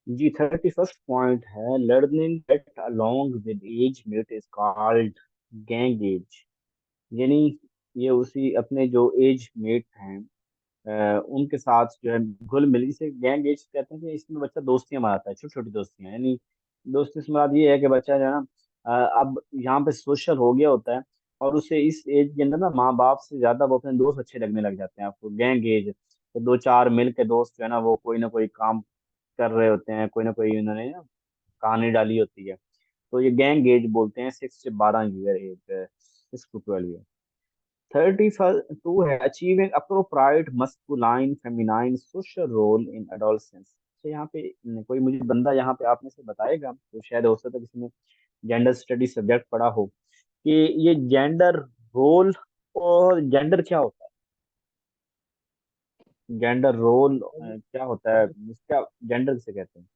जी, 31st point है learning that along with age mate is called gang age. यानी ये उसी अपने जो एज मेट हैं, उनके साथ जो है घुल मिल, इसे गैंग एज कहते हैं कि इसमें बच्चा दोस्तियां बनाता है, छोटी छोटी दोस्तियां। यानी दोस्ती से मुराद ये है कि बच्चा जो है ना, अब यहाँ पे सोशल हो गया होता है, और उसे इस एज के अंदर ना माँ बाप से ज्यादा वो अपने दोस्त अच्छे लगने लग जाते हैं। आपको गैंग एज तो दो चार मिल के दोस्त जो है ना, वो कोई ना कोई काम कर रहे होते हैं, कोई ना कोई उन्होंने ना कहानी डाली होती है। तो ये गैंग एज बोलते हैं 6 से 12 ईयर एज, 6 to 12 ईयर। 32 है achieving appropriate masculine feminine social role in adolescence. तो यहाँ पे कोई मुझे बंदा यहाँ पे आप में से बताएगा, तो शायद हो सकता है किसी ने जेंडर स्टडी सब्जेक्ट पढ़ा हो, कि ये जेंडर रोल और जेंडर क्या होता है, जेंडर रोल क्या होता है, इसका जेंडर किसे कहते हैं?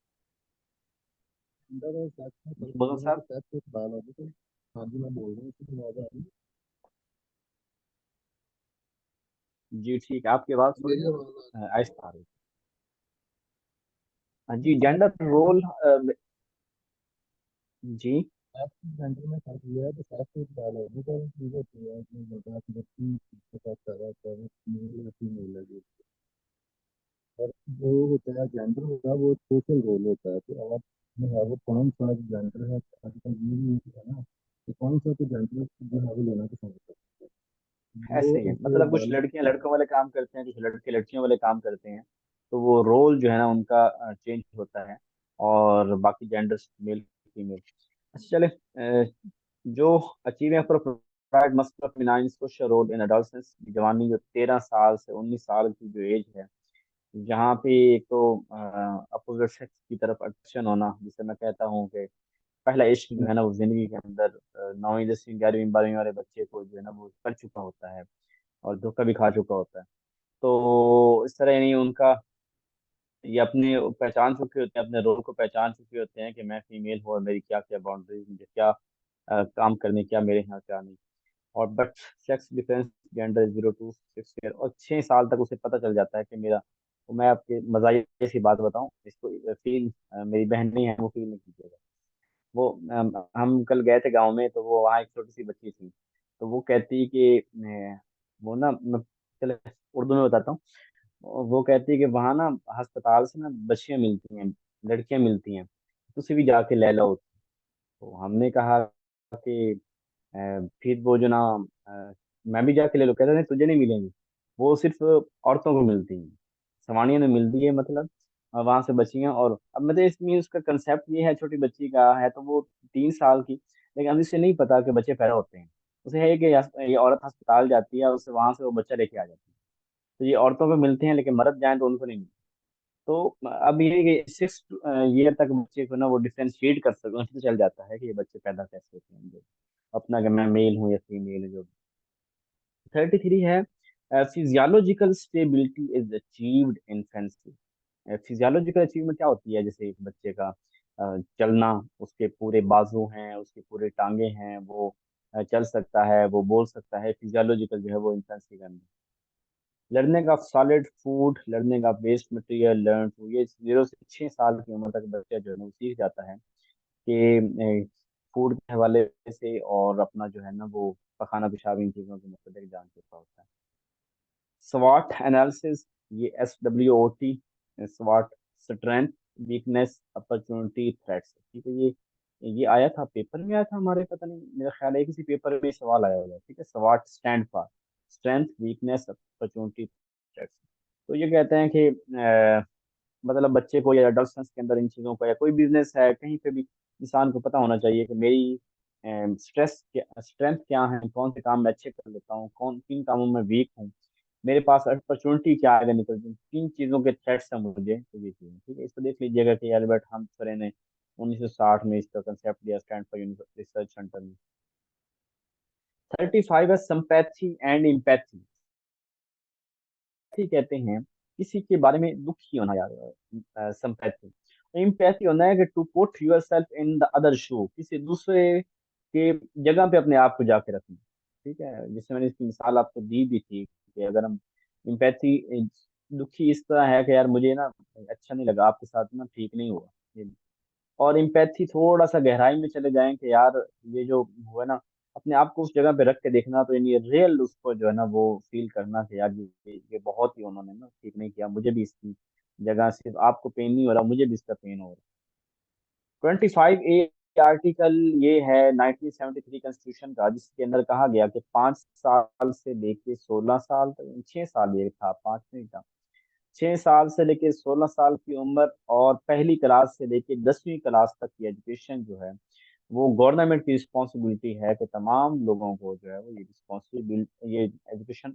अंदर और सेक्स में जी फर्क मुगल ये है कि साहब। सेक्स एक बायोलॉजिकल। हाँ जी, मैं बोल रहा हूँ इसकी आवाज आ रही है। जी ठीक है, आपकी आवाज़ थोड़ी मेरी ना आवाज आ रही आहिस्ता आ रही है। हाँ जी, जेंडर है। रोल। जी। सेक्स जेंडर में फर्क ये है कि सेक्स एक बायोलॉजिकल चीज होती है, इसमें होता है कि व्यक्ति के साथ पैदा होता है, मेल या फीमेल है जो। और जो होता है जेंडर होता है वो सोशल रोल होता है। तो अब में है वो कौन सा जेंडर है, आजकल ये भी है ना कि कौन सा तो जेंडर जो है वो लेना पसंद करता है। वो ऐसे ही है, एक मतलब कुछ बैलेंस। लड़कियां लड़कों वाले काम करते हैं, कुछ लड़के लड़कियों वाले काम करते हैं। तो वो रोल जो है ना उनका चेंज होता है, और बाकी जेंडर्स मेल फीमेल। अच्छा चले, जो achieving appropriate must feminine social role in adolescence, जवानी जो 13 साल से 19 साल की जो एज है, जहाँ पे एक तो अपोजिट सेक्स की तरफ अट्रैक्शन होना, जिसे मैं कहता हूँ कि पहला इश्क जो है ना वो जिंदगी के अंदर 9वीं 10वीं 11वीं 12वीं वाले बच्चे को जो है ना वो कर चुका होता है, और धोखा भी खा चुका होता है। तो इस तरह यानी उनका ये अपने पहचान चुके होते हैं, अपने रोल को पहचान चुके होते हैं कि मैं फीमेल हूँ और मेरी क्या क्या बाउंड्रीज, मुझे क्या काम करने, क्या मेरे यहाँ क्या नहीं। और but sex difference gender 0 to 6 year, और 6 साल तक उसे पता चल जाता है कि मेरा, तो मैं आपके मजाइये सी बात बताऊं इसको, फील मेरी बहन नहीं है वो फील नहीं कीजिएगा। वो हम कल गए थे गांव में, तो वो वहाँ एक छोटी सी बच्ची थी। तो वो कहती कि वो ना मैं, चले उर्दू में बताता हूँ। वो कहती है कि वहाँ ना अस्पताल से ना बच्चियां मिलती हैं, लड़कियां मिलती हैं, तो उसे भी जाके ले लो। तो हमने कहा कि फिर वो जो ना, मैं भी जाके ले लो, कहते नहीं तुझे नहीं मिलेंगी, वो सिर्फ औरतों को मिलती हैं, सवानियों ने मिलती है मतलब। वहां से बच्चियां, और अब मतलब इसमें उसका कंसेप्ट ये है, छोटी बच्ची का है तो वो 3 साल की, लेकिन अब इसे नहीं पता कि बच्चे पैदा होते हैं। उसे है कि ये औरत अस्पताल जाती है, उससे वहां से वो बच्चा लेके आ जाती है। तो ये औरतों को मिलते हैं, लेकिन मर्द जाए तो उनको नहीं मिलते। तो अब ये है कि 6 ईयर तक बच्चे को ना वो डिफ्रेंशिएट कर सके, उनसे चल जाता है कि ये बच्चे पैदा कैसे होते हैं, जो अपना कि मैं मेल हूँ या फीमेल है जो। 33 है physiological stability is achieved in infancy. Physiological achievement क्या होती है, जैसे एक बच्चे का चलना, उसके पूरे बाजू हैं, उसके पूरे टांगे हैं, वो चल सकता है, वो बोल सकता है, फिजियोलॉजिकल जो है वो इन्फेंसी के अंदर। Learning of solid food, learning of waste material learn to, ये 0 से 6 साल की उम्र तक बच्चा जो है ना वो सीख जाता है कि फूड के हवाले से, और अपना जो है ना वो पखाना पेशाब इन चीज़ों के मतलब जान चुका होता है। स्वाट एनालिसिस, ये SWOT, स्वाट स्ट्रेंथ वीकनेस अपॉर्चुनिटी थ्रेट्स, ठीक है। ये आया था पेपर में, आया था हमारे, पता नहीं, मेरा ख्याल है किसी पेपर में सवाल आया होगा, ठीक है। स्वाट stand for strength weakness opportunity threats. तो ये कहते हैं कि मतलब बच्चे को या एडolescence के अंदर इन चीज़ों को, या कोई बिजनेस है कहीं पे भी, इंसान को पता होना चाहिए कि मेरी स्ट्रेंथ क्या है, कौन से काम मैं अच्छे कर लेता हूँ, कौन किन कामों में वीक हूँ, मेरे पास अपॉर्चुनिटी क्या है, अगर निकल किन चीज़ों के थ्रेट्स हैं मुझे, तो ये चीज़ें, ठीक है। इसको देख लीजिएगा कि एल्बर्ट हम्फ्रे ने 1960 में इसका कंसेप्ट दिया स्टैनफोर्ड रिसर्च सेंटर में। 35 है सिंपैथी एंड इम्पैथी। कहते हैं किसी के बारे में दुखी होना यार, सिंपैथी। इम्पैथी होना है कि to put your self in the other shoe, किसी दूसरे के जगह पे अपने आप को जाके रखना, ठीक है। जैसे मैंने इसकी मिसाल आपको दी भी थी कि अगर हम इम्पैथी, दुखी इस तरह है कि यार मुझे ना अच्छा नहीं लगा आपके साथ ना, ठीक नहीं हुआ, और इम्पैथी थोड़ा सा गहराई में चले जाएं कि यार ये जो हुआ ना, अपने आप को उस जगह पे रख के देखना, तो यानी रियल उसको जो है ना वो फील करना कि यार ये बहुत ही उन्होंने ना ठीक नहीं किया, मुझे भी इसकी जगह सिर्फ आपको पेन नहीं हो रहा, मुझे भी इसका पेन हो रहा है। 25A आर्टिकल ये है 1973 कॉन्स्टिट्यूशन का, जिसके अंदर कहा गया कि 5 साल से लेके 16 साल तक, 6 साल ये था, 5 नहीं था, 6 साल से लेके 16 साल की उम्र और पहली क्लास से लेके 10वीं क्लास तक की एजुकेशन जो है वो गवर्नमेंट की रिस्पॉन्सिबिलिटी है कि तमाम लोगों को जो है वो ये रिस्पॉन्सिबिलिटी, ये एजुकेशन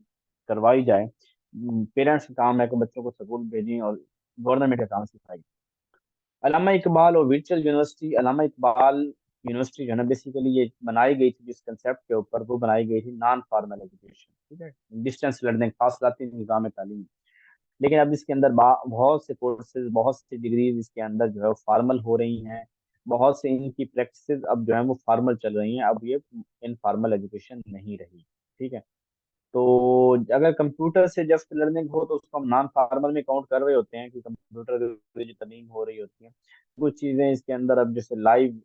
करवाई जाए। पेरेंट्स का काम है कि बच्चों को स्कूल भेजें, और गवर्नमेंट का काम सिखाई। अलामा इकबाल और virtual university, Allama Iqbal university जो है ना बेसिकली ये बनाई गई थी जिस कंसेप्ट के ऊपर, वो बनाई गई थी नॉन फॉर्मल एजुकेशन, ठीक है, डिस्टेंस लर्निंग, फासलाती निज़ाम तालीम। लेकिन अब इसके अंदर बहुत से कोर्सेज, बहुत सी डिग्रीज इसके अंदर जो है फॉर्मल हो रही हैं। बहुत से इनकी प्रैक्टिसेस अब जो है वो फॉर्मल चल रही हैं, अब ये इनफॉर्मल एजुकेशन नहीं रही। ठीक है। तो अगर कंप्यूटर से जस्ट लर्निंग हो तो उसको हम नॉन फॉर्मल में काउंट कर रहे होते हैं कि कंप्यूटर के थ्रू जो तालीम हो रही होती है। कुछ चीज़ें इसके अंदर अब जैसे लाइव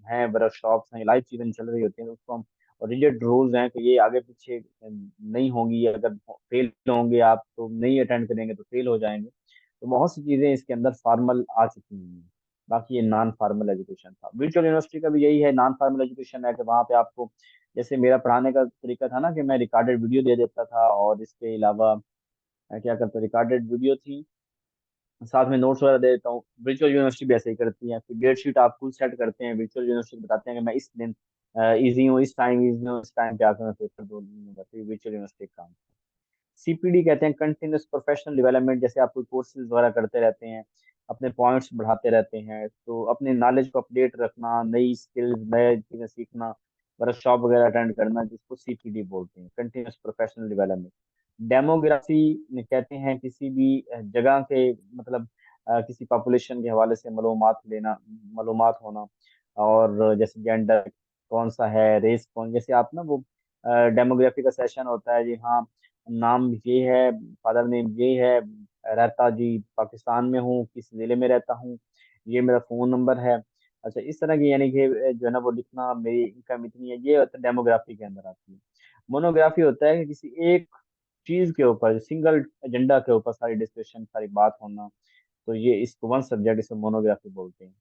हैं, वर्कशॉप्स हैं, लाइव चीज़ें चल रही होती हैं, तो उसको हम, और रिजिड रूल्स हैं कि ये आगे पीछे नहीं होंगी, अगर फेल होंगे आप तो नहीं अटेंड करेंगे तो फेल हो जाएंगे। तो बहुत सी चीज़ें इसके अंदर फॉर्मल आ चुकी हैं। बाकी ये नॉन फॉर्मल एजुकेशन था। वर्चुअल यूनिवर्सिटी का भी यही है, नॉन फॉर्मल एजुकेशन है कि वहाँ पे आपको, जैसे मेरा पढ़ाने का तरीका था ना कि मैं रिकॉर्डेड वीडियो दे देता था, और इसके अलावा मैं क्या करता, रिकॉर्डेड वीडियो थी, साथ में नोट्स वगैरह दे देता हूँ। वर्चुअल यूनिवर्सिटी भी ऐसे ही करती है, फिर डेट शीट आप खुद सेट करते हैं, वर्चुअल यूनिवर्सिटी बताते हैं कि मैं इस दिन इजी हूँ, इस टाइम इजी हूँ, इस टाइम पे आकर मैं पेपर दो दूंगा, तो ये वर्चुअल यूनिवर्सिटी का काम। सीपीडी कहते हैं कंटिन्यूस प्रोफेशनल डेवलपमेंट, जैसे आप कोई कोर्सेज वगैरह करते रहते हैं, अपने पॉइंट्स बढ़ाते रहते हैं, तो अपने नॉलेज को अपडेट रखना, नई स्किल्स, नए चीज़ें सीखना, वर्कशॉप वगैरह अटेंड करना, जिसको सीपीडी बोलते हैं, कंटिन्यूस प्रोफेशनल डेवलपमेंट। डेमोग्राफी कहते हैं किसी भी जगह के, मतलब किसी पॉपुलेशन के हवाले से मालूमात लेना, मालूमात होना, और जैसे जेंडर कौन सा है, रेस कौन, जैसे आप ना वो डेमोग्राफी का सेशन होता है जी, हाँ नाम ये है, फादर नेम ये है, रहता जी पाकिस्तान में हूँ, किस जिले में रहता हूँ, ये मेरा फोन नंबर है। अच्छा, इस तरह की, यानी कि जो है ना वो लिखना, मेरी इनकम इतनी है, ये डेमोग्राफी के अंदर आती है। मोनोग्राफी होता है कि किसी एक चीज के ऊपर, सिंगल एजेंडा के ऊपर सारी डिस्कशन, सारी बात होना, तो ये इसको वन सब्जेक्ट, इसे मोनोग्राफी बोलते हैं।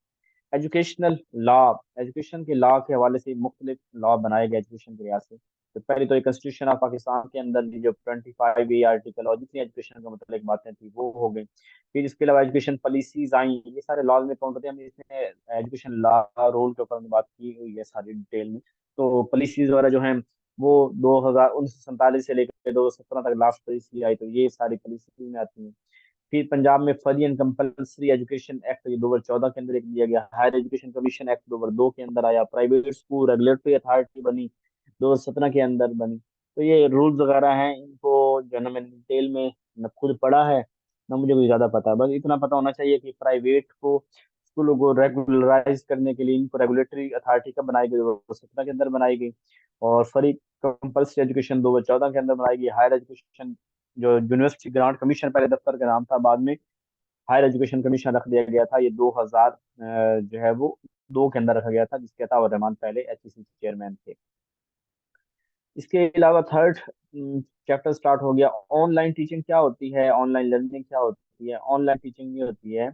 एजुकेशनल लॉ, एजुकेशन के लॉ के हवाले से मुख्तलिफ लॉ बनाए गए एजुकेशन के लिहाज से। तो पहले तो कॉन्स्टिट्यूशन ऑफ पाकिस्तान के अंदर ये जो 25A आर्टिकल और जितनी एजुकेशन का मतलब एक बातें थी वो हो गई। फिर इसके अलावा एजुकेशन पॉलिसीज आई, ये सारे लॉज में काउंट होते हैं। हमने इसमें एजुकेशन लॉ रोल के ऊपर हमने बात की हुई है सारी डिटेल में। तो पॉलिसीज वगैरह जो हैं वो 1947 से लेकर 2017 तक लास्ट पॉलिसी आई, तो ये सारी पॉलिसी में आती हैं। फिर पंजाब में free and compulsory education act ये 2014 के अंदर एक दिया गया। हायर एजुकेशन कमीशन एक्ट 2002 के अंदर आया। प्राइवेट स्कूल रेगुलेटरी अथॉरिटी बनी, 2017 के अंदर बनी। तो ये रूल्स वगैरह हैं, इनको जो है ना मैंने डिटेल में न खुद पढ़ा है, ना मुझे कोई ज्यादा पता है। बस इतना पता होना चाहिए कि प्राइवेट को, स्कूलों को रेगुलराइज करने के लिए इनको रेगुलेटरी अथॉरिटी कब बनाई गई, 2017 के अंदर बनाई गई। और फ्री कंपलसरी एजुकेशन 2014 के अंदर बनाई गई। हायर एजुकेशन जो यूनिवर्सिटी ग्रांट कमीशन, पहले दफ्तर का नाम था, बाद में हायर एजुकेशन कमीशन रख दिया गया था, ये 2000 जो है वो 2 के अंदर रखा गया था, जिसके अताउर रहमान पहले एचईसी चेयरमैन थे। इसके अलावा थर्ड चैप्टर स्टार्ट हो गया। ऑनलाइन टीचिंग क्या होती है, ऑनलाइन लर्निंग क्या होती है। ऑनलाइन टीचिंग ये होती है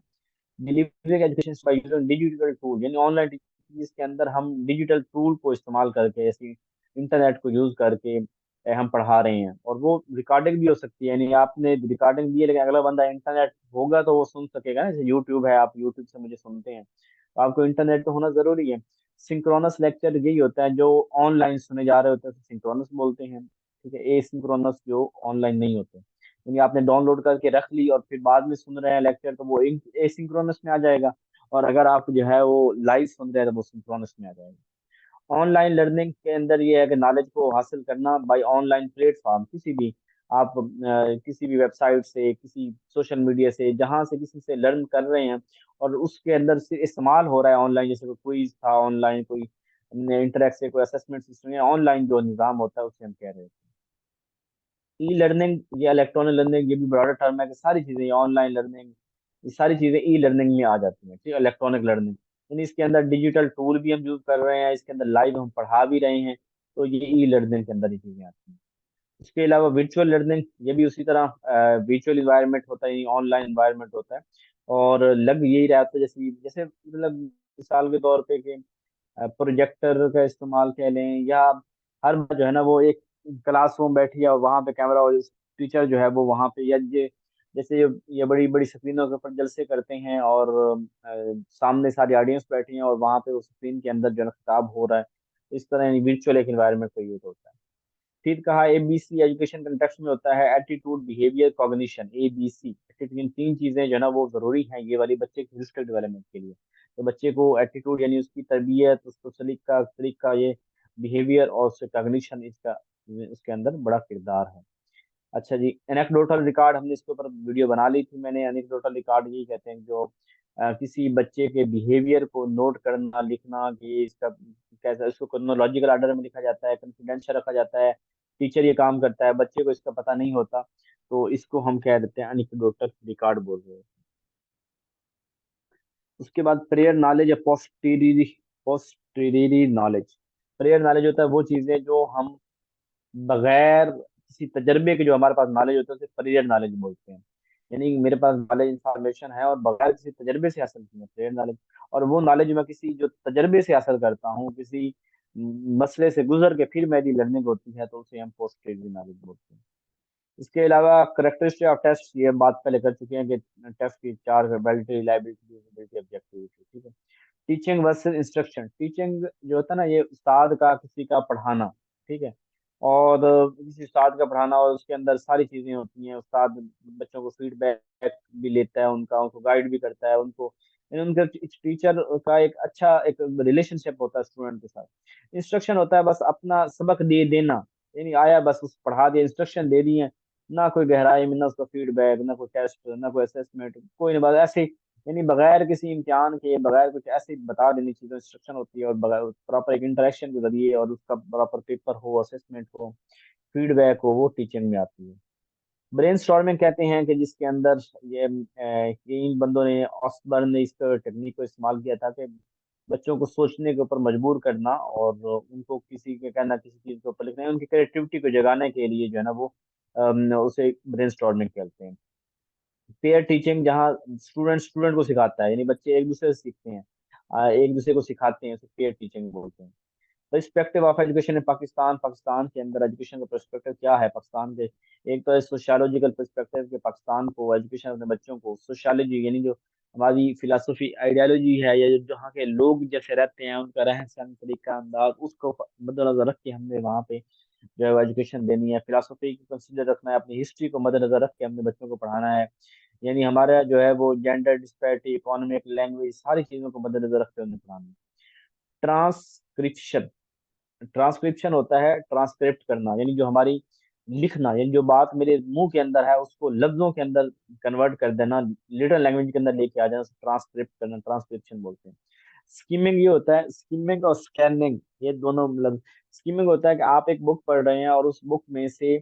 delivering education by using digital tool, यानी ऑनलाइन टीचिंग जिसके अंदर हम डिजिटल टूल को इस्तेमाल करके, जैसे इंटरनेट को यूज करके हम पढ़ा रहे हैं। और वो रिकॉर्डिंग भी हो सकती है, यानी आपने रिकॉर्डिंग दी है लेकिन अगला बंदा इंटरनेट होगा तो वो सुन सकेगा ना। जैसे यूट्यूब है, आप यूट्यूब से मुझे सुनते हैं, तो आपको इंटरनेट तो होना जरूरी है। सिंक्रोनस लेक्चर यही होता है जो ऑनलाइन सुने जा रहे होते हैं, सिंक्रोनस बोलते हैं। ठीक है, ए सिंक्रोनस जो ऑनलाइन नहीं होते, यानी आपने डाउनलोड करके रख ली और फिर बाद में सुन रहे हैं लेक्चर, तो वो एसिंक्रोनस में आ जाएगा। और अगर आप जो है वो लाइव सुन रहे हैं तो वो सिंक्रोनस में आ जाएगा। ऑनलाइन लर्निंग के अंदर ये है कि नॉलेज को हासिल करना बाय ऑनलाइन प्लेटफॉर्म, किसी भी आप किसी भी वेबसाइट से, किसी सोशल मीडिया से, जहां से किसी से लर्न कर रहे हैं और उसके अंदर से इस्तेमाल हो रहा है ऑनलाइन, जैसे कोई क्विज था ऑनलाइन, कोई इंटरेक्ट कोई असेसमेंट सिस्टम, ऑनलाइन जो निज़ाम होता है उसे हम कह रहे हैं। ई लर्निंग या इलेक्ट्रॉनिक लर्निंग, ये भी ब्रॉडर टर्म है कि सारी चीजें ऑनलाइन लर्निंग, ये सारी चीजें ई लर्निंग में आ जाती हैं, ठीक है, इलेक्ट्रॉनिक लर्निंग। यानी इसके अंदर डिजिटल टूल भी हम यूज कर रहे हैं, इसके अंदर लाइव हम पढ़ा भी रहे हैं, तो ये ई लर्निंग के अंदर ये चीजें आती हैं। इसके अलावा वर्चुअल लर्निंग, ये भी उसी तरह वर्चुअल इन्वायरमेंट होता है, ऑनलाइन इन्वायरमेंट होता है। और लग यही रहा था जैसे जैसे मतलब मिसाल के तौर पे कि प्रोजेक्टर का इस्तेमाल कह लें, या हर बार जो है ना वो एक क्लासरूम बैठी है और वहाँ पे कैमरा और टीचर जो है वो वहाँ पे, या ये जैसे ये बड़ी बड़ी स्क्रीनों के ऊपर जलसे करते हैं और सामने सारी ऑडियंस बैठी है और वहाँ पे उस स्क्रीन के अंदर जो है ना खिताब हो रहा है, इस तरह वर्चुअल एक इन्वायरमेंट का यूज होता है। फिर कहा एबीसी एजुकेशन कंटेक्स्ट में होता है एटीट्यूड बिहेवियर कॉग्निशन, एबीसी। इन तीन चीजें जो है ना वो जरूरी हैं ये वाली बच्चे की फिजिकल डेवलपमेंट के लिए। तो बच्चे को एटीट्यूड यानी उसकी तरबियत, उसको सलीका ये बिहेवियर और उससे कॉग्निशन, इसका उसके अंदर बड़ा किरदार है। अच्छा जी, एनेक्डोटल रिकॉर्ड, हमने इसके ऊपर वीडियो बना ली थी मैंने। एनेक्डोटल रिकॉर्ड यही कहते हैं जो किसी बच्चे के बिहेवियर को नोट करना, लिखना कि इसका कैसा, इसको क्रोनोलॉजिकल ऑर्डर में लिखा जाता है, कॉन्फिडेंशियल रखा जाता है, टीचर ये काम करता है, बच्चे को इसका पता नहीं होता, तो इसको हम कह देते हैं एनेक्डोटल रिकॉर्ड बोल रहे हैं। उसके बाद प्रेयर नॉलेज या पोस्टीरियरी नॉलेज। प्रेयर नॉलेज होता है वो चीजें जो हम बगैर किसी तजर्बे के, जो हमारे पास नॉलेज होता है उसे प्रेयर नॉलेज बोलते हैं। यानी कि मेरे पास नॉलेज इंफॉर्मेशन है और बगैर किसी तजर्बे से हासिल की है, प्रेयर नॉलेज। और वो नॉलेज मैं किसी जो तजर्बे से हासिल करता हूँ, किसी मसले से गुजर के फिर मेरी लर्निंग होती है, तो उसे हम पोस्टीरियरी नॉलेज बोलते हैं। इसके अलावा करेक्टरिस्टिक ऑफ टेस्ट, ये बात पहले कर चुके हैं कि टेस्ट की चार: वैलिडिटी, रिलायबिलिटी, यूजेबिलिटी, ऑब्जेक्टिविटी, ठीक है। Teaching versus instruction. टीचिंग जो होता है ना, ये उस्ताद का किसी का पढ़ाना, ठीक है। और किसी उस्ताद का पढ़ाना, और उसके अंदर सारी चीजें होती हैं। उस्ताद बच्चों को फीडबैक भी लेता है, उनको गाइड भी करता है, उनको उनके टीचर का एक अच्छा एक रिलेशनशिप होता है स्टूडेंट के साथ। इंस्ट्रक्शन होता है बस अपना सबक दे देना, यानी आया बस उस पढ़ा दिया, इंस्ट्रक्शन दे दिए, ना कोई गहराई में, ना उसका फीडबैक, ना कोई टेस्ट, ना कोई असेसमेंट, कोई नहीं, बस ऐसे यानी बगैर किसी इम्तिहान के, बगैर कुछ ऐसे बता देनी चीजें, इंस्ट्रक्शन होती है। और बगैर प्रॉपर एक इंटरेक्शन के जरिए, और उसका प्रॉपर पेपर हो, असेसमेंट हो, फीडबैक हो, वो टीचिंग में आती है। ब्रेन स्टॉर्मिंग कहते हैं कि जिसके अंदर ये इन बंदों ने, ऑसबर्न ने इस टेक्निक को इस्तेमाल किया था कि बच्चों को सोचने के ऊपर मजबूर करना, और उनको किसी के कहना, किसी चीज के ऊपर लिखना, उनकी क्रिएटिविटी को जगाने के लिए जो है ना वो उसे ब्रेन स्टॉर्मिंग कहते हैं। पेयर टीचिंग, जहाँ स्टूडेंट स्टूडेंट को सिखाता है, यानी बच्चे एक दूसरे से सीखते हैं, एक दूसरे को सिखाते हैं, उसे पेयर टीचिंग बोलते हैं। पर्सपेक्टिव ऑफ एजुकेशन इन पाकिस्तान। पाकिस्तान के अंदर एजुकेशन का पर्सपेक्टिव क्या है पाकिस्तान के? एक तो है सोशियोलॉजिकल पर्सपेक्टिव, के पाकिस्तान को एजुकेशन, अपने बच्चों को सोशियोलॉजी यानी जो हमारी फिलासफी आइडियोलॉजी है, या जहाँ के लोग जैसे रहते हैं, उनका रहन सहन तरीका अंदाज, उसको मद्देनजर रख के हमने वहाँ पे जो है एजुकेशन देनी है। फिलासफी को कंसिडर रखना है, अपनी हिस्ट्री को मद्देनजर रख के हमने बच्चों को पढ़ाना है। यानी हमारा जो है वो जेंडर डिस्पैरिटी, इकोनॉमिक, लैंग्वेज, सारी चीजों को मद्देनजर रख के उन्हें पढ़ाना है। ट्रांसक्रिप्शन। ट्रांसक्रिप्शन होता है ट्रांसक्रिप्ट करना, यानी जो हमारी लिखना, यानी जो बात मेरे मुंह के अंदर है उसको लफ्जों के अंदर कन्वर्ट कर देना, लिटल लैंग्वेज के अंदर लेके आ जाना, उसे ट्रांसक्रिप्ट करना, ट्रांसक्रिप्शन बोलते हैं। स्किमिंग ये होता है, स्किमिंग और स्कैनिंग ये दोनों मतलब, स्किमिंग होता है कि आप एक बुक पढ़ रहे हैं और उस बुक में से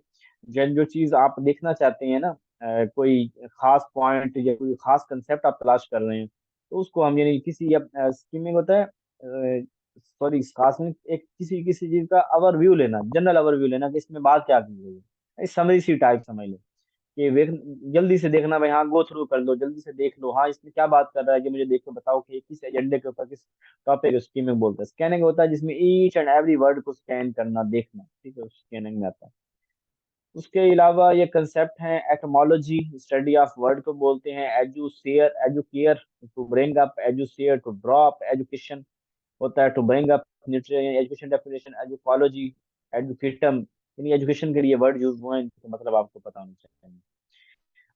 जो जो चीज आप देखना चाहते हैं ना, कोई खास पॉइंट या कोई खास कंसेप्ट आप तलाश कर रहे हैं, तो उसको हम यानी किसी स्किमिंग होता है, सॉरी खास में एक किसी किसी चीज का ओवरव्यू लेना, जनरल ओवरव्यू लेना कि इसमें बात क्या की गई है, समरी सी टाइप समझ लो कि जल्दी से देखना भाई, हाँ गो थ्रू कर लो, जल्दी से देख लो, हाँ इसमें क्या बात कर रहा है, कि मुझे देख के बताओ कि किस एजेंडे के ऊपर, किस टॉपिक, स्कीमिंग बोलते हैं। स्कैनिंग होता है जिसमें ईच एंड एवरी वर्ड को स्कैन करना, देखना, ठीक है, स्कैनिंग में आता है। उसके अलावा ये कंसेप्ट है एटमोलॉजी, स्टडी ऑफ वर्ड को बोलते हैं। एजुसेयर, एजुकेयर, टू ब्रिंग अप, एजुसेयर, टू ड्रॉ अप, एजुकेशन होता है to bring up, education definition, educology, एजुकेटम, यानी एजुकेशन के लिए वर्ड यूज हुए हैं, इनके मतलब आपको पता होना चाहिए।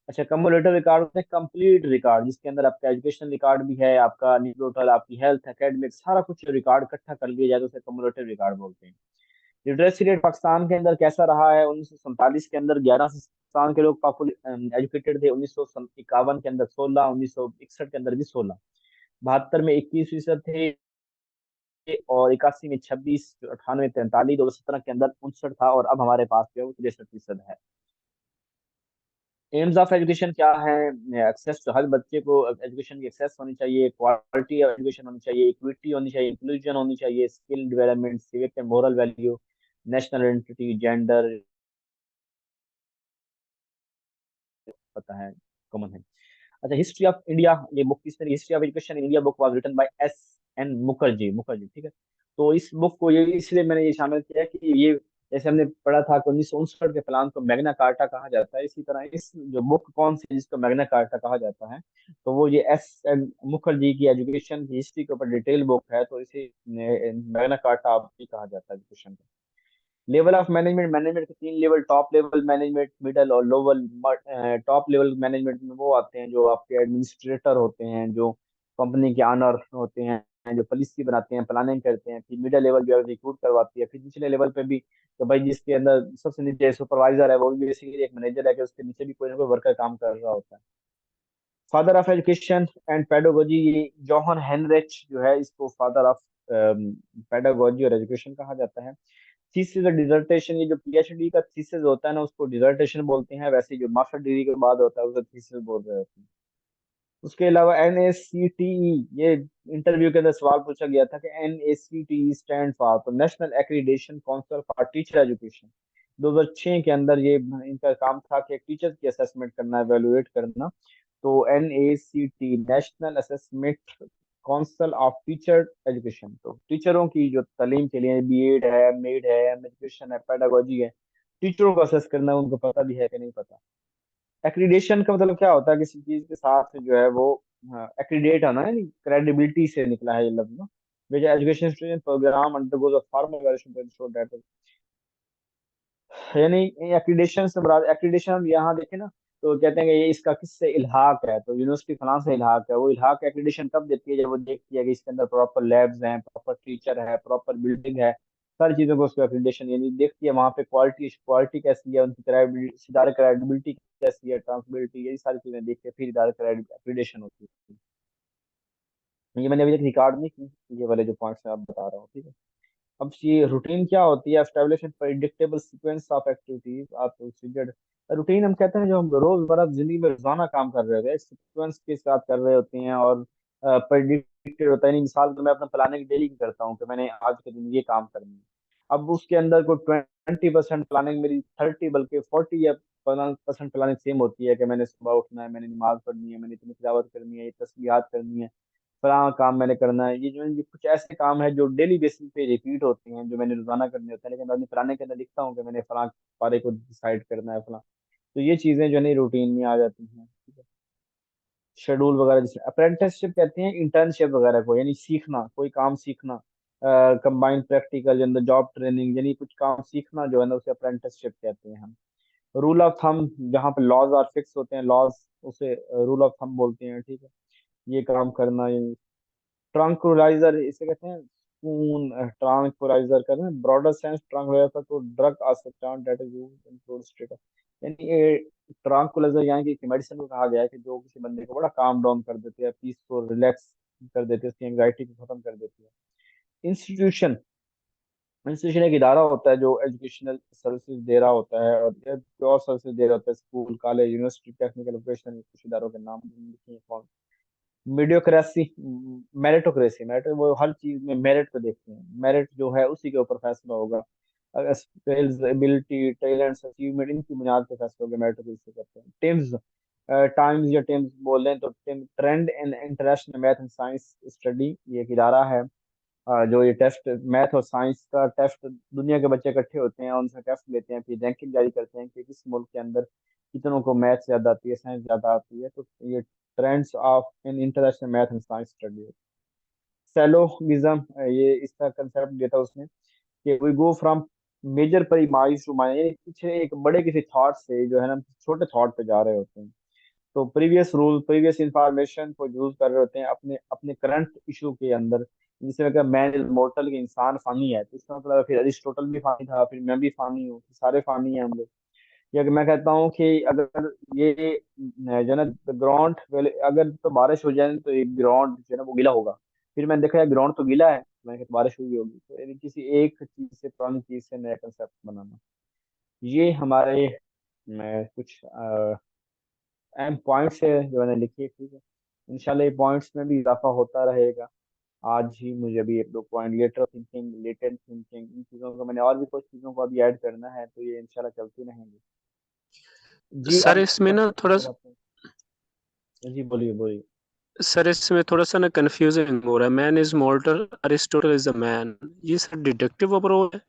अच्छा, कम्युलेटिव रिकॉर्ड होते हैं कंप्लीट रिकॉर्ड, जिसके अंदर आपका एजुकेशन रिकॉर्ड भी है, आपका न्यूट्रल, आपकी हेल्थ, एकेडमिक, सारा कुछ रिकॉर्ड इकट्ठा कर लिया जाए तो उसे कम्युलेटिव रिकॉर्ड बोलते हैं। लिटरेसी रेट पाकिस्तान के अंदर कैसा रहा है? 1947 के अंदर 11 से के लोग एजुकेटेड थे, 1951 के अंदर 16, 1961 के अंदर भी 16, 72 में 21% थे, और 81 में 26, 98 43, 2017 के अंदर 59 था, और अब हमारे पास जो है वो 63% है। एम्स ऑफ एजुकेशन क्या है? एक्सेस, हर बच्चे को एजुकेशन की एक्सेस होनी चाहिए, क्वालिटी ऑफ एजुकेशन होनी चाहिए, इक्विटी होनी चाहिए, इंक्लूजन होनी चाहिए, skill development, civic and moral value, national identity, gender, पता है, कॉमन है। अच्छा, हिस्ट्री ऑफ इंडिया, ये बुक किसने, history of education in India book was written by S N Mukherjee, Mukherjee, ठीक है। तो इस बुक को ये इसलिए मैंने ये शामिल किया कि ये, जैसे हमने पढ़ा था कि 1959 के प्लान को मैग्ना कार्टा कहा जाता है, इसी तरह इस जो बुक कौन सी जिसको मैग्ना कार्टा कहा जाता है, तो वो ये एस एन मुखर्जी की एजुकेशन की हिस्ट्री के ऊपर डिटेल बुक है, तो इसे मैग्ना कार्टा भी कहा जाता है एजुकेशन का। लेवल ऑफ मैनेजमेंट, मैनेजमेंट के तीन level, top level management, middle और लोअर। टॉप लेवल मैनेजमेंट में वो आते हैं जो आपके एडमिनिस्ट्रेटर होते हैं, जो कंपनी के ऑनर होते हैं, जो पॉलिसी बनाते हैं, प्लानिंग करते हैं। फिर मिडल लेवल जो है रिक्रूट करवाती है। फिर निचले लेवल पे भी, तो भाई जिसके अंदर सबसे नीचे सुपरवाइजर है, वो भी बेसिकली एक मैनेजर है, कि उसके नीचे भी कोई ना कोई वर्कर काम कर रहा होता है। Father of education and pedagogy, ये जॉहन हेनरिच जो है, इसको फादर ऑफ पेडागोजी और एजुकेशन कहा जाता है। थीसिस और डिसर्टेशन, ये जो पीएचडी का थीसिस होता है ना, उसको डिसर्टेशन बोलते हैं, वैसे ही जो मास्टर डिग्री के बाद होता है उसे थीसिस बोल रहे होते हैं। उसके अलावा एनएसीटीई, ये इंटरव्यू के अंदर सवाल पूछा गया था कि एनएसीटीई स्टैंड फॉर, तो national accreditation council for teacher education. 2006 के अंदर ये इनका काम था कि टीचर की असेसमेंट करना, एवेलुएट करना। तो NACT, national assessment council of teacher education, तो टीचरों की जो तालीम के लिए बीएड है, मेड है, एजुकेशन है, पेडागोजी है, टीचरों को असेस करना, उनको पता भी है कि नहीं पता। एक्रीडेशन का मतलब क्या होता है? किसी चीज के साथ जो है वो एक्रीडेट होना है, क्रेडिबिलिटी से निकला है ये लफ्ज ना। which education student program undergoes a formal evaluation to ensure that, यानी एक्रीडेशन से मुराद, एक्रीडेशन हम यहाँ देखें ना, तो कहते हैं कि ये इसका किससे इल्हाक है, तो यूनिवर्सिटी फलां से इल्हाक है। वो इल्हाक एक्रीडेशन कब देती है? जब वो देखती है कि इसके अंदर प्रॉपर लैब्स हैं, प्रॉपर टीचर है, प्रॉपर बिल्डिंग है, सारी चीजों को उसको एक्रीडेशन, यानी देखती है वहाँ पे क्वालिटी, क्वालिटी कैसी है, उनकी इदारे क्रेडिबिलिटी कैसी है, ट्रांसबिलिटी, यही सारी चीजें देख के फिर इदारे एक्रीडेशन होती है। ये मैंने अभी तक रिकॉर्ड नहीं की, ये वाले जो पॉइंट्स मैं आप बता रहा हूँ, ठीक है। अब ये रूटीन क्या होती है? Establish predictable sequence of activities आप प्रोसीजर। रूटीन हम कहते हैं जो हम रोजमर्रा की जिंदगी में रोजाना काम कर रहे होते हैं, सीक्वेंस के साथ कर रहे होते हैं, और प्रेडिक्टेड होता है। यानी मिसाल तो मैं अपना प्लानिंग डेली की करता हूँ कि मैंने आज के दिन ये काम करनी है। अब उसके अंदर कोई 20% प्लानिंग मेरी, 30 बल्कि 40 या 50% प्लानिंग सेम होती है, कि मैंने सुबह उठना है, मैंने नमाज पढ़नी है, मैंने इतनी तिलावत करनी है, ये तस्बीहात करनी है, फलां काम मैंने करना है। ये कुछ ऐसे काम है जो डेली बेसिस पे रिपीट होते हैं, जो मैंने रोजाना करने होते हैं, लेकिन अपने फलाने के अंदर लिखता हूँ कि मैंने फलां पारे को डिसाइड करना है फलां। तो ये चीजें जो है रूटीन में आ जाती हैं, ठीक है। शेड्यूल वगैरह, जैसे अप्रेंटिसशिप कहते हैं इंटर्नशिप वगैरह को, यानी सीखना, कोई काम सीखना, कंबाइंड प्रैक्टिकल, अंदर जॉब ट्रेनिंग, यानी कुछ काम सीखना जो है ना, उसे अप्रेंटिसशिप कहते हैं हम। रूल ऑफ थंब, जहाँ पे लॉज और फिक्स होते हैं, लॉज, उसे रूल ऑफ थंब बोलते हैं, ठीक है। ये काम करना, ट्रांकुलाइजर इसे कहते हैं, खून ट्रांकुलाइजर कहते हैं, ब्रॉडर सेंस ट्रांकुलाइजर तो drug substance that is used in state, यानी ये ट्रांकुलाइजर यानी कि मेडिसिन को कहा गया है कि जो किसी बंदे को बड़ा काम डाउन कर देती है, पीस को रिलैक्स कर देती है, उसकी एंग्जाइटी को खत्म कर देती है। इंस्टीट्यूशन, इंस्टीट्यूशन एक इदारा होता है जो एजुकेशनल सर्विसेज दे रहा होता है, और प्योर सर्विसेज दे रहा होता है, school, college, university, technical education, कुछ इदारों के नाम लिखे हैं। मीडियोक्रेसी, मेरिटोक्रेसी, मेरिट वो हर चीज में मेरिट को देखते हैं, मेरिट जो है उसी के ऊपर फैसला होगा। अगर स्किल्स, एबिलिटी, टैलेंट्स, अचीवमेंट, इनकी बुनियाद पे फैसला होगा, मेरिटोक्रेसी करते हैं। टिम्स, टाइम्स या टिम्स बोल रहे हैं तो trend in international math and science study, ये एक इदारा है। जो ये टेस्ट, मैथ और साइंस का टेस्ट, दुनिया के बच्चे इकट्ठे होते हैं, उनसे टेस्ट लेते हैं, फिर रैंकिंग जारी करते हैं कि किस मुल्क के अंदर कितनों को मैथ ज्यादा आती है, साइंस ज्यादा आती है। तो ये trends of in international math and science study. सेलोविज्म, ये इसका कंसेप्ट दिया था उसने कि we go from major premise to minor, यानी पीछे एक बड़े किसी थॉट से जो है ना छोटे थॉट पे जा रहे होते हैं। तो प्रीवियस रूल, प्रीवियस इंफॉर्मेशन को यूज कर रहे होते हैं अपने अपने करंट इशू के अंदर। जैसे अगर मैन इज मोर्टल, के इंसान फानी है, तो इसका मतलब फिर अरिस्टोटल भी फानी था, फिर मैं भी फानी हूँ, सारे फानी हैं हम लोग। या कि मैं कहता हूँ कि अगर ये जो है ना ग्राउंड, अगर तो बारिश हो जाए तो एक ग्राउंड जो है ना वो गीला होगा, फिर मैंने देखा यार ग्राउंड तो गीला है, मैंने कहा तो बारिश हुई होगी। तो यानी किसी एक चीज से, पुरानी चीज से नया कंसेप्ट बनाना, ये हमारे कुछ अहम पॉइंट्स है जो मैंने लिखे, ठीक है। इंशाल्लाह ये पॉइंट्स में भी इजाफा होता रहेगा। आज ही मुझे अभी एक दो point, lateral thinking, latent thinking, इन चीज़ों को मैंने, और भी कुछ चीज़ों को अभी ऐड करना है, तो ये इंशाल्लाह चलती रहेंगे। जी सर अब इसमें ना क्वेश्चन थोड़ा अगर आप, जी बोलिए बोलिए। सर इसमें थोड़ा सा ना कंफ्यूजन हो रहा है। Man is mortal, Aristotle is a man, ये सर डिडक्टिव अप्रोच है।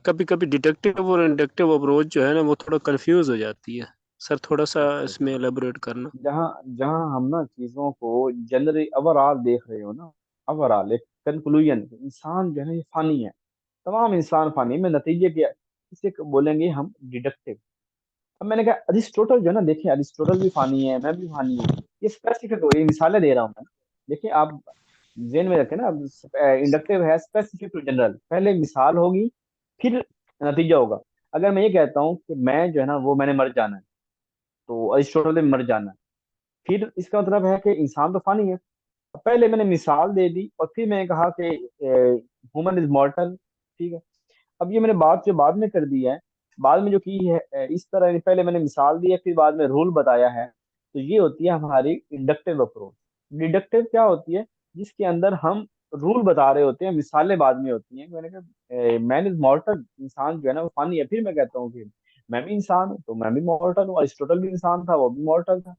कभी कभी डिडक्टिव और इंडक्टिव अप्रोच जो है ना वो थोड़ा कंफ्यूज हो जाती है। सर थोड़ा सा अच्छा इसमें अच्छा। एलेबोरेट करना। जहाँ जहाँ हम ना चीजों को जनरली ओवरऑल देख रहे हो ना, ओवरऑल एक कंक्लूजन, इंसान जो है ना ये फानी है, तमाम इंसान फानी है, मैं नतीजे के इसे बोलेंगे हम डिडक्टिव। अब मैंने कहा अरिस्टोटल जो है ना, देखिए अरिस्टोटल भी फानी है, मैं भी फानी हूँ, ये स्पेसिफिक हो, ये मिसालें दे रहा हूँ मैं। देखिए आप जेन में रखें ना, इंडक्टिव है, स्पेसिफिक टू जनरल, पहले मिसाल होगी, फिर नतीजा होगा। अगर मैं ये कहता हूँ कि मैं जो है ना वो मैंने मर जाना है, तो अरिस्टोटल ने मर जाना है, फिर इसका मतलब है कि इंसान तो फानी है। अब पहले मैंने मिसाल दे दी और फिर मैंने कहा कि ह्यूमन इज मॉर्टल, ठीक है। अब ये मैंने बात जो बाद में कर दी है, बाद में जो की है, इस तरह पहले मैंने मिसाल दी है फिर बाद में रूल बताया है, तो ये होती है हमारी इंडक्टिव अप्रोच। डिडक्टिव क्या होती है, जिसके अंदर हम रूल बता रहे होते हैं, मिसालें बाद में होती हैं। मैंने कहा मैन इज मॉर्टल, इंसान जो है ना वो फानी है, फिर मैं कहता हूँ कि मैं भी इंसान हूँ, तो मैं भी मॉर्टल हूँ, अरिस्टोटल भी इंसान था, वो भी मॉर्टल था।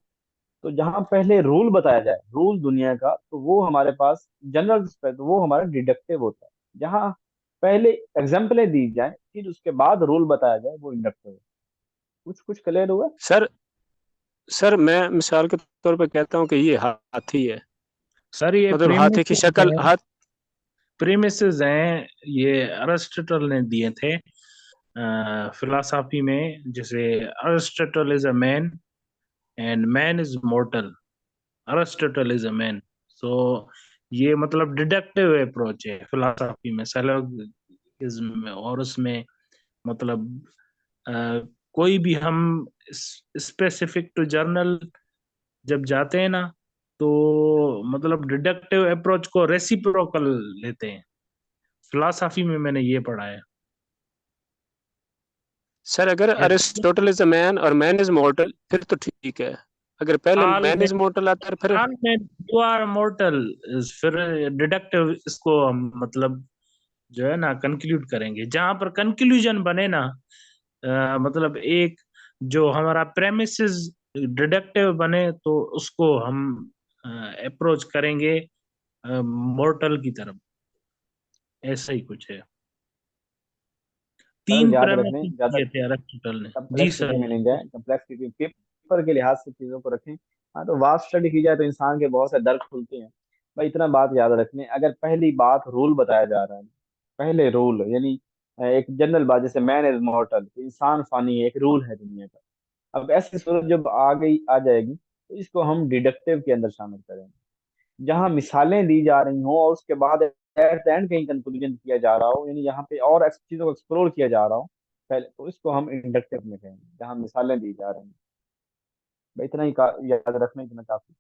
तो जहां पहले रूल बताया जाए, रूल दुनिया का, तो वो हमारे पास जनरल, तो वो हमारा डिडक्टिव होता है। जहां पहले एग्जाम्पलें दी जाए फिर उसके बाद रूल बताया जाए, वो इंडक्टिव है। कुछ कुछ क्लियर हुआ? सर सर मैं मिसाल के तौर पे कहता हूँ कि ये हाथी है। सर ये मतलब हाथी की प्रीमिसेस शक्ल हैं, हाथ। प्रीमिसेस हैं, ये अरिस्टोटल ने दिए थे फिलोसॉफी में। जैसे Aristotle is a man and man is mortal, Aristotle is a man. So ये मतलब डिडक्टिव अप्रोच है फिलोसॉफी में, सैलॉगिज्म में। और उसमें मतलब अ, कोई भी हम स्पेसिफिक टू जर्नल जब जाते हैं ना, तो मतलब डिडक्टिव अप्रोच को रेसिप्रोकल लेते हैं। फिलोसॉफी में मैंने ये पढ़ा है। सर अगर ऐसे अरिस्टोटल इज अ मैन और मैन इज मॉर्टल फिर तो ठीक है। अगर पहले ऑल मैन में इज मॉर्टल आता है फिर। ऑल में यू आर मॉर्टल, फिर डिडक्टिव इसको हम मतलब जो है ना कंक्लूड करेंगे। जहां पर कंक्लूजन बने ना, मतलब एक जो हमारा प्रेमिसेस डिडक्टिव बने, तो उसको हम अप्रोच करेंगे मॉर्टल की तरफ। ऐसा ही कुछ है। सर तीन याद रखें, प्रेमिसेस ज्यादा दिए थे अरिस्टोटल ने। जी कम्प्लेक्सिटी सर। में नहीं जाए, कम्प्लेक्सिटी पेपर के लिहाज से चीजों को रखें। हाँ तो वास्ट स्टडी की जाए तो इंसान के बहुत से दर खुलते हैं। भाई इतना बात याद रखने, अगर पहली बात रूल बताया जा रहा है, पहले रूल यानी एक जनरल बात, जैसे मैन इज मॉर्टल, इंसान फानी है, एक रूल है दुनिया का। अब ऐसी सूरत जब आ जाएगी, तो इसको हम डिडक्टिव के अंदर शामिल करेंगे। जहां मिसालें दी जा रही हों और उसके बाद एट द एंड कहीं कंक्लूजन किया जा रहा हो, यानी यहाँ पे और चीजों को एक्सप्लोर किया जा रहा हो पहले, तो इसको हम इंडक्टिव में कहेंगे, जहाँ मिसालें दी जा रही हैं। भाई इतना ही याद रखना, इतना काफी।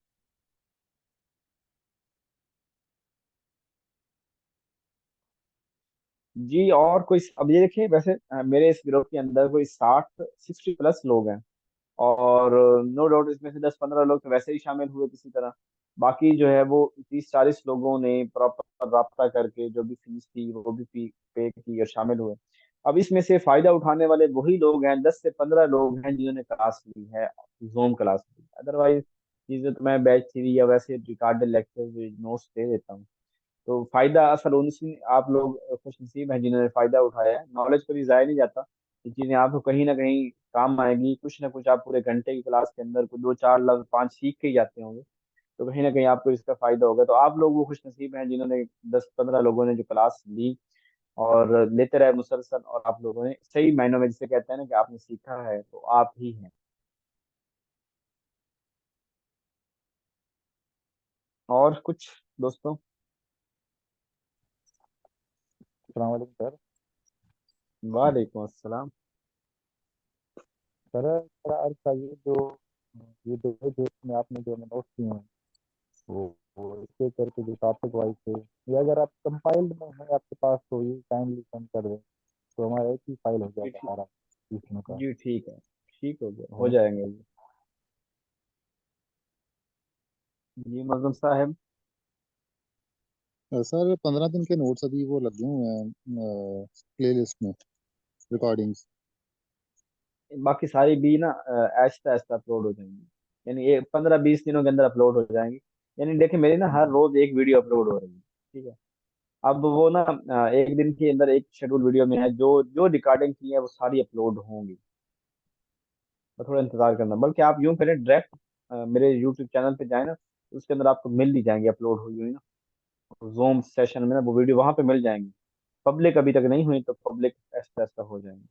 जी और कोई, अब ये देखिए वैसे मेरे इस ग्रुप के अंदर कोई 60 प्लस लोग हैं, और नो डाउट इसमें से 10-15 लोग तो वैसे ही शामिल हुए किसी तरह। बाकी जो है वो 30-40 लोगों ने प्रॉपर राब्ता करके जो भी फीस थी वो भी पे की और शामिल हुए। अब इसमें से फायदा उठाने वाले वही लोग हैं, 10 से 15 लोग हैं जिन्होंने क्लास ली है, जूम क्लास ली। अदरवाइज चीजें तो मैं बैच थ्री या वैसे रिकॉर्डेड लेक्चर नोट्स दे देता हूँ। तो फायदा असल उनसे, आप लोग खुश नसीब हैं जिन्होंने फायदा उठाया है। नॉलेज कभी जाया नहीं जाता, ये चीजें आपको कहीं ना कहीं काम आएगी। कुछ ना कुछ आप पूरे घंटे की क्लास के अंदर को 2-4 लफ्ज 5 सीख के ही जाते होंगे, तो कहीं ना कहीं आपको इसका फायदा होगा। तो आप लोग वो खुश नसीब हैं जिन्होंने 10-15 लोगों ने जो क्लास ली और लेते रहे मुसलसल, और आप लोगों ने सही मायनों में जिसे कहते हैं ना कि आपने सीखा है, तो आप ही हैं। और कुछ दोस्तों? अस्सलाम वालेकुम सर। वालेकुम अस्सलाम। सर थोड़ा अर्ज था ये जो जो इसमें आपने जो नोट्स दिए हैं वो इसके करके जो टॉपिक वाइज थे, ये अगर आप कंपाइल्ड में है आपके पास तो ये काइंडली सेंड कर दें, तो हमारा एक ही फाइल हो जी जाएगा ठीक, सारा इसमें का। जी ठीक है, ठीक हो गया, हो तो जाएंगे। जी मुअज्जम साहब। सर 15 दिन के नोट्स अभी वो लगे हुए हैं प्ले लिस्ट में, रिकॉर्डिंग्स। बाकी सारी भी ना आहिस्ता आहिस्ता अपलोड हो जाएंगी, यानी ये 15-20 दिनों के अंदर अपलोड हो जाएंगी। यानी देखिए मेरी ना हर रोज एक वीडियो अपलोड हो रही है, ठीक है। अब वो ना एक दिन के अंदर एक शेड्यूल वीडियो में है, जो जो रिकॉर्डिंग की है वो सारी अपलोड होंगी। तो थोड़ा इंतजार करना, बल्कि आप यूं करें डायरेक्ट मेरे यूट्यूब चैनल पे जाए ना, तो उसके अंदर आपको मिल ही जाएंगे अपलोड हुई हुई ना, जूम सेशन में ना वो वीडियो वहां पे मिल जाएंगी। पब्लिक अभी तक नहीं हुई, तो पब्लिक ऐसा ऐसा हो जाएंगे।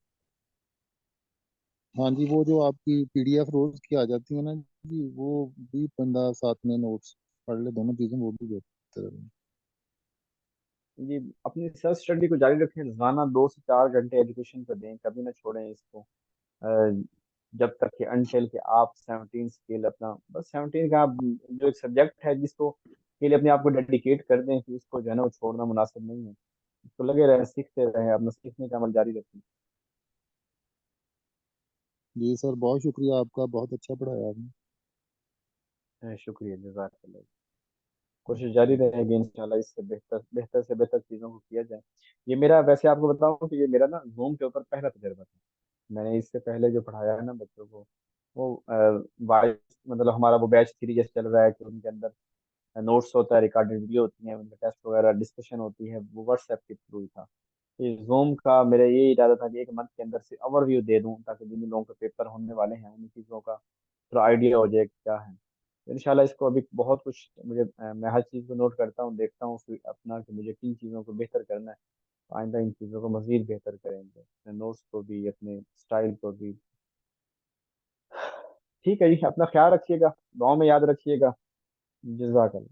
हाँ जी, वो जो आपकी पीडीएफ रोज की आ जाती है ना जी, वो भी बंदा साथ में नोट्स पढ़ ले, दोनों चीजें वो भी बेहतर है। जी अपनी सेल्फ स्टडी को जारी रखें, रोजाना 2 से 4 घंटे एजुकेशन को दें, कभी ना छोड़ें इसको। जब तक कि अनटिल कि आप 17 स्किल अपना, बस 17 का आप जो एक सब्जेक्ट है जिसको के लिए अपने आप को डेडिकेट कर दें, कि उसको जो है ना वो छोड़ना मुनासिब नहीं है। तो लगे रहे, सीखते रहे, अपना सीखने का अमल जारी रखें। जी सर, बहुत शुक्रिया आपका, बहुत अच्छा पढ़ाया आपने। शुक्रिया, जज़ाकल्लाह। कोशिश जारी रहेगी इंशाल्लाह, इससे बेहतर बेहतर से बेहतर चीज़ों को किया जाए। ये मेरा, वैसे आपको बताऊं कि ये मेरा ना जूम के ऊपर पहला तजर्बा था। मैंने इससे पहले जो पढ़ाया है ना बच्चों को, वो वाइस, मतलब हमारा वो बैच 3 जैसे चल रहा है, कि उनके अंदर नोट्स होता है, रिकॉर्डेड वीडियो होती है, उनके टेस्ट वगैरह डिस्कशन होती है, वो व्हाट्सएप के थ्रू ही था। ये जूम का मेरा ये इरादा था कि एक मंथ के अंदर से ओवरव्यू दे दूं, ताकि जिन लोगों के पेपर होने वाले हैं उन चीज़ों का थोड़ा आइडिया हो जाए कि क्या है। इंशाल्लाह इसको अभी बहुत कुछ मुझे मैं हर चीज़ को नोट करता हूँ, देखता हूँ फिर अपना कि मुझे किन चीज़ों को बेहतर करना है। आइंदा इन चीज़ों को मज़ीद बेहतर करेंगे, अपने नोट्स को भी, अपने स्टाइल को भी। ठीक है जी, अपना ख्याल रखिएगा, दुआ में याद रखिएगा। जज़ाकल्लाह।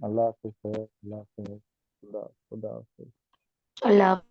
अल्लाह हाफ़िज़, अल्लाह हाफ़िज़, खुदा खुदा हाफ़िज़। अल्लाह